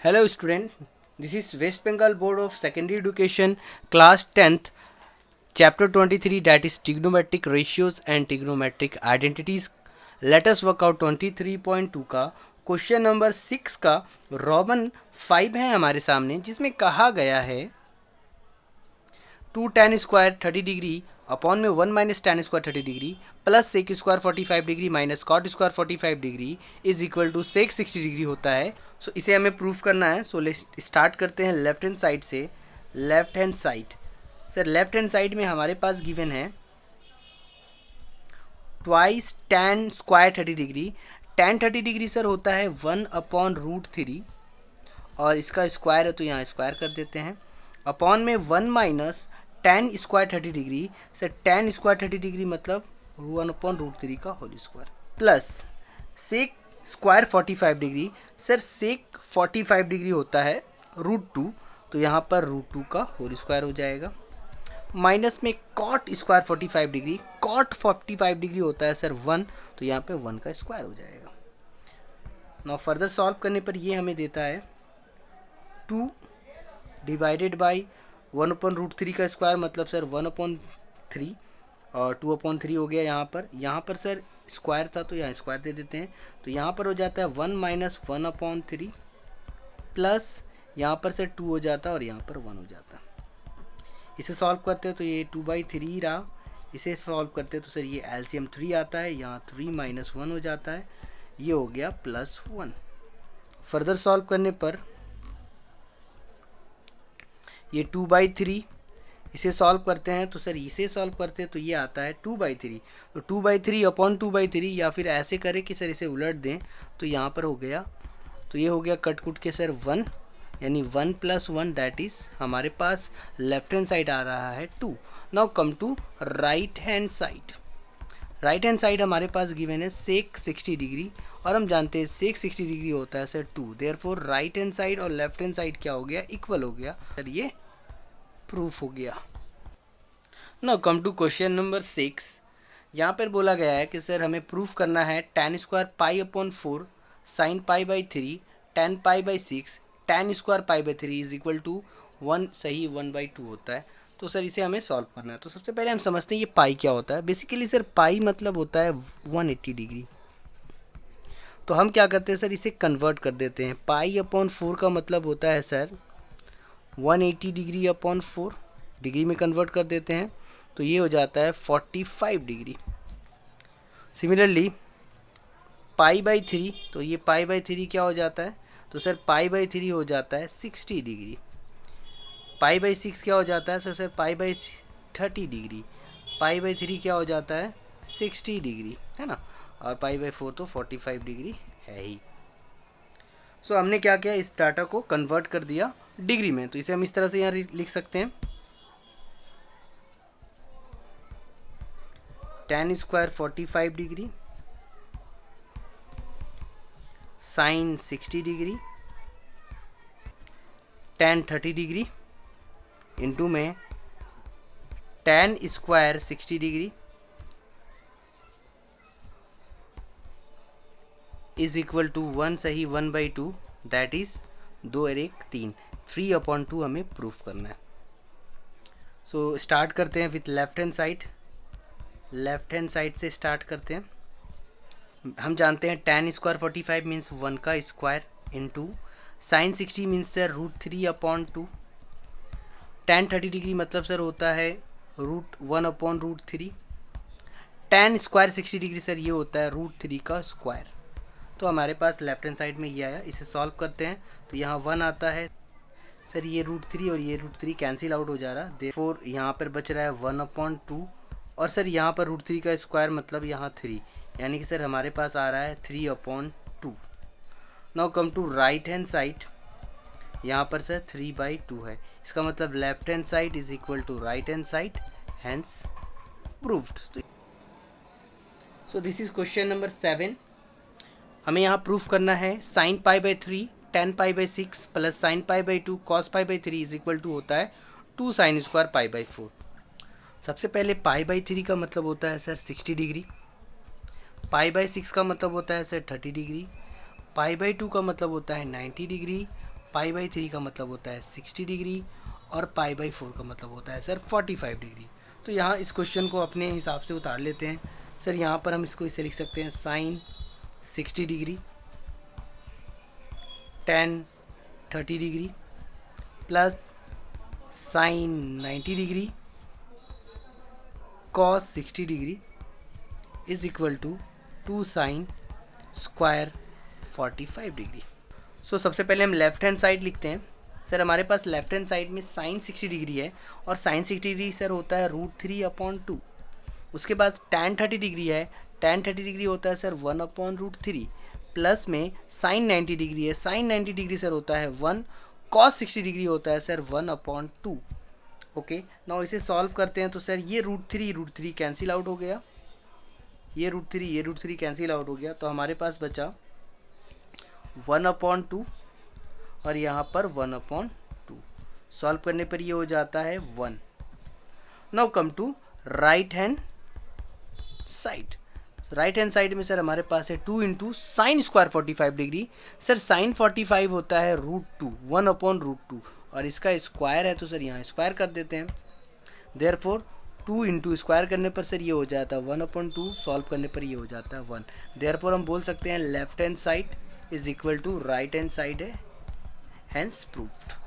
Hello student, this is West Bengal Board of Secondary Education class 10th chapter 23, that is trigonometric ratios and trigonometric identities. Let us work out 23.2 का question number 6 का Roman 5 है हमारे सामने, जिसमें कहा गया है 2 tan स्क्वायर 30 डिग्री अपॉन में 1 minus tan square 30 degree plus sec square 45 degree minus cot square 45 degree is equal to sec 60 degree होता है। सो इसे हमें प्रूफ करना है। सो स्टार्ट करते हैं लेफ्ट हैंड साइड से। Left hand side sir, left hand side में हमारे पास गिवन है twice tan square 30 degree. tan 30 degree sir होता है 1/√3 और इसका स्क्वायर है तो यहाँ स्क्वायर कर देते हैं। अपॉन में 1 minus tan square 30 degree. Sir tan square 30 degree मतलब 1/√3 का whole square plus sec square 45 degree. Sir sec 45 degree होता है √2 तो यहाँ पर √2 का होल स्क्वायर हो जाएगा। माइनस में cot square 45 degree, cot 45 degree होता है सर 1 तो यहाँ पे 1 का स्क्वायर हो जाएगा। नाउ फर्दर सॉल्व करने पर ये हमें देता है 2 डिवाइडेड बाई 1/√3 का स्क्वायर मतलब सर 1/3 और 2/3 हो गया। यहाँ पर सर स्क्वायर था तो यहाँ स्क्वायर दे देते हैं तो यहाँ पर हो जाता है 1 माइनस 1/3 प्लस यहाँ पर सर 2 हो जाता है और यहाँ पर 1 हो जाता है। इसे सॉल्व करते हैं तो ये 2/3 रहा। इसे सॉल्व करते हैं तो सर ये एलसीएम 3 आता है, यहाँ 3 माइनस 1 हो जाता है, ये हो गया +1। फर्दर सॉल्व करने पर ये 2/3, इसे सॉल्व करते हैं तो सर इसे सॉल्व करते हैं तो ये आता है 2/3। तो 2/3 अपॉन 2/3 या फिर ऐसे करें कि सर इसे उलट दें तो यहाँ पर हो गया, तो ये हो गया कट कुट के सर 1, यानी 1 + 1 दैट इज हमारे पास लेफ्ट हैंड साइड आ रहा है 2। Now come to right hand side. Right hand side हमारे पास गिवन है सेक 60 डिग्री और हम जानते हैं सेक 60 डिग्री होता है sir 2। Therefore right hand side और लेफ्ट हैंड साइड क्या हो गया, इक्वल हो गया सर, ये प्रूफ हो गया। Now come to question number 6। यहाँ पर बोला गया है कि सर हमें प्रूफ करना है tan square π/4 sin π/3 tan π/6 tan square π/3 is equal to 1, सही 1/2 होता है। तो सर इसे हमें सॉल्व करना है। तो सबसे पहले हम समझते हैं ये पाई क्या होता है। बेसिकली सर पाई मतलब होता है 180 डिग्री। तो हम क्या करते हैं सर, इसे कन्वर्ट कर देते हैं। π/4 का मतलब होता है सर 180 डिग्री अपॉन 4, डिग्री में कन्वर्ट कर देते हैं तो ये हो जाता है 45 डिग्री। सिमिलरली π/3, तो ये π/3 क्या हो जाता है, तो सर π/3 हो जाता है 60 डिग्री। π/6 क्या हो जाता है सर π/30 डिग्री। π/3 क्या हो जाता है 60 डिग्री, है ना, और π/4 तो 45 डिग्री है ही। सो हमने क्या किया, इस डाटा को कन्वर्ट कर दिया डिग्री में। तो इसे हम इस तरह से यहाँ लिख सकते हैं tan square 45 degree sine 60 degree tan 30 degree into में tan square 60 degree is equal to 1, सही 1/2 दैट इज 2 और 1 3, 3/2 हमें प्रूफ करना है। सो स्टार्ट करते हैं with left hand side. Left hand side से स्टार्ट करते हैं। हम जानते हैं tan स्क्वायर 45 मीन्स 1 का square into sine 60 means sir √3/2। tan 30 degree मतलब सर होता है √1/√3। tan स्क्वायर 60 डिग्री सर ये होता है √3 का स्क्वायर। तो हमारे पास लेफ्ट हैंड साइड में ये आया। इसे सॉल्व करते हैं तो यहाँ 1 आता है सर, ये √3 और ये √3 कैंसिल आउट हो जा रहा है। देयरफॉर यहाँ पर बच रहा है 1/2 और सर यहाँ पर √3 का स्क्वायर मतलब यहाँ 3, यानी कि सर हमारे पास आ रहा है 3/2। Now come to right hand side. यहाँ पर सर 3/2 है, इसका मतलब left hand side is equal to right hand side, hence proved. So this is question number 7। हमें यहाँ प्रूफ करना है sin π/3 tan π/6 plus sin π/2 cos π/3 is equal to होता है 2 sin स्क्वायर π/4। सबसे पहले π/3 का मतलब होता है सर 60 डिग्री, π/6 का मतलब होता है सर 30 डिग्री, π/2 का मतलब होता है 90 डिग्री, पाई बाई 3 का मतलब होता है 60 डिग्री और पाई बाई 4 का मतलब होता है सर 45 डिग्री। तो यहाँ इस क्वेश्चन को अपने हिसाब से उतार लेते हैं सर। यहाँ पर हम इसको इसे लिख सकते हैं sine 60 degree, tan 30 degree plus sine 90 degree cos 60 degree is equal to 2 sine square 45 degree. So सबसे पहले हम लेफ्ट हैंड साइड लिखते हैं सर। हमारे पास लेफ्ट हैंड साइड में साइन 60 डिग्री है और साइन 60 डिग्री सर होता है √3/2। उसके बाद tan 30 डिग्री है, tan 30 डिग्री होता है सर 1/√3 प्लस में साइन 90 डिग्री है, साइन 90 डिग्री सर होता है 1, कॉस 60 डिग्री होता है सर 1/2। ओके, नाउ इसे सॉल्व करते हैं तो सर ये √3 कैंसिल आउट हो गया, ये √3 कैंसिल आउट हो गया। तो हमारे पास बचा 1/2 और यहाँ पर 1/2। सॉल्व करने पर ये हो जाता है 1। Now come to right hand side. Right hand side में सर हमारे पास है 2 into sine square 45 degree. Sir sine 45 होता है √2, 1/√2 और इसका स्क्वायर है तो सर यहाँ स्क्वायर कर देते हैं। देयरफॉर 2 इंटू स्क्वायर करने पर सर ये हो जाता है 1/2, सॉल्व करने पर ये हो जाता है 1। देयरफॉर हम बोल सकते हैं left hand side is equal to right hand side है, हैंस प्रूव्ड।